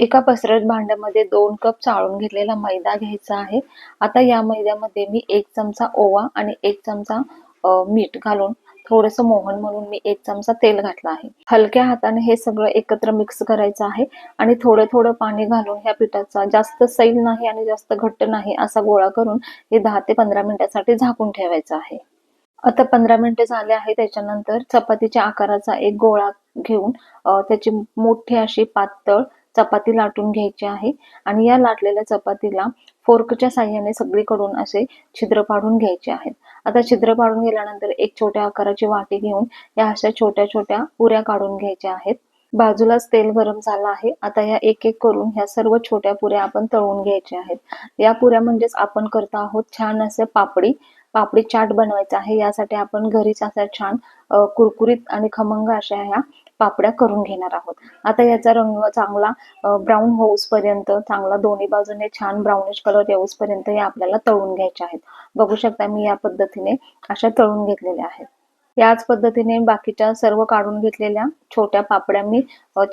एका पसरट भांड्यामध्ये 2 कप चाळून घेतलेला मैदा घ्यायचा आहे। आता या मैद्यामध्ये मी 1 चमचा ओवा आणि 1 चमचा मीठ घालून थोडंसं मोहन म्हणून मी 1 चमचा तेल घातलं आहे। हलक्या हाताने हे सगळं एकत्र मिक्स करायचं आहे आणि थोडं थोडं पाणी घालून ह्या पिठाचा जास्त सैल नाही आणि जास्त घट्ट नाही असा गोळा करून हे 10 ते 15 मिनिटांसाठी झाकून ठेवायचं आहे। आता 15 मिनिटे झाले आहे। त्याच्यानंतर चपातीच्या आकाराचा एक गोळा घेऊन त्याची मोठी अशी पातळ चपाती लाटून घ्यायची आहे आणि या लाटलेल्या चपातीला फोर्कच्या साहाय्याने सगळीकडून असे छिद्र पाडून घ्यायचे आहेत। आता छिद्र पाडून गेल्यानंतर एक छोट्या आकाराची वाटी घेऊन या अशा छोट्या छोट्या पुऱ्या काढून घ्यायच्या आहेत। बाजूलाच तेल गरम झालं आहे। आता या एक एक करून ह्या सर्व छोट्या पुऱ्या आपण तळून घ्यायच्या आहेत। या पुऱ्या म्हणजेच आपण करत आहोत छान असे पापडी चाट बनवायचा आहे। यासाठी आपण घरीच असा छान कुरकुरीत आणि खमंग अशा ह्या पापड्या करून घेणार आहोत। आता याचा रंग चांगला ब्राऊन होऊसपर्यंत चांगला दोन्ही बाजूने छान ब्राउनिश कलर येऊसपर्यंत या आपल्याला तळून घ्यायच्या आहेत। बघू शकता मी या पद्धतीने अशा तळून घेतलेल्या आहेत। याच पद्धतीने बाकीच्या सर्व काढून घेतलेल्या छोट्या पापड्या मी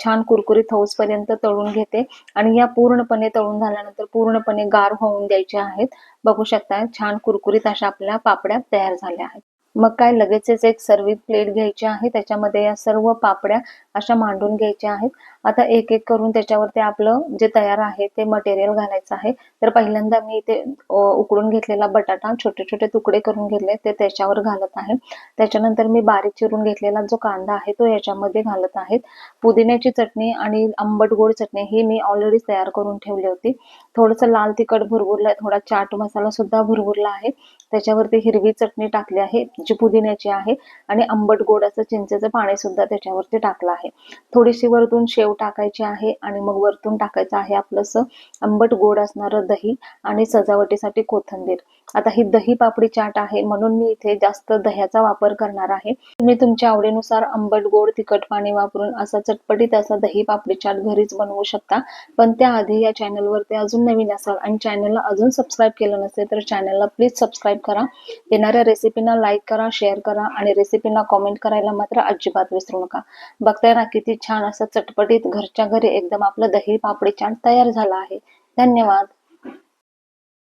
छान कुरकुरीत होऊसपर्यंत तळून घेते आणि या पूर्णपणे तळून झाल्यानंतर पूर्णपणे गार होऊन द्यायच्या आहेत। बघू शकता छान कुरकुरीत अशा आपल्या पापड्या तयार झाल्या आहेत। मग काय लगेचच एक सर्व्हिंग प्लेट घ्यायची आहे। त्याच्यामध्ये या सर्व पापड्या अशा मांडून घ्यायच्या आहेत। आता एक एक करून त्याच्यावरती आपलं जे तयार आहे ते मटेरियल घालायचं आहे। तर पहिल्यांदा मी इथे उकडून घेतलेला बटाटा छोटे छोटे तुकडे करून घेतले ते त्याच्यावर घालत आहे। त्याच्यानंतर मी बारीक चिरून घेतलेला जो कांदा आहे तो याच्यामध्ये घालत आहे। पुदिन्याची चटणी आणि आंबट गोड चटणी ही मी ऑलरेडी तयार करून ठेवली होती। थोडंसं लाल तिखट भुरभुरलं, थोडा चाट मसाला सुद्धा भुरभुरला आहे। त्याच्यावरती हिरवी चटणी टाकली आहे जी पुदिन्याची आहे आणि आंबट गोड असं चिंचेचं पाणी सुद्धा त्याच्यावरती टाकलं आहे। थोडीशी वरतून शेव टाकायची आहे आणि मग वरतून टाकायचं आहे आपलंसं आंबट गोड असणारं दही आणि सजावटीसाठी कोथिंबीर। आता ही दही पापडी चाट आहे म्हणून मी इथे जास्त दह्याचा वापर करणार आहे। तुम्ही तुमच्या आवडीनुसार आंबट गोड तिखट पाणी वापरून असा चटपटीत असा दही पापडी चाट घरीच बनवू शकता। पण त्याआधी या चॅनलवरती अजून नवीन असाल आणि चॅनलला अजून सबस्क्राईब केलं नसेल तर चॅनलला प्लीज सबस्क्राईब करा। येणाऱ्या रेसिपीना लाईक करा, शेअर करा आणि रेसिपीना कमेंट करायला मात्र अजिबात विसरू नका। बघताय ना किती छान असं चटपटीत घरच्या घरी एकदम आपलं दही पापडी चाट तयार झाला आहे। धन्यवाद।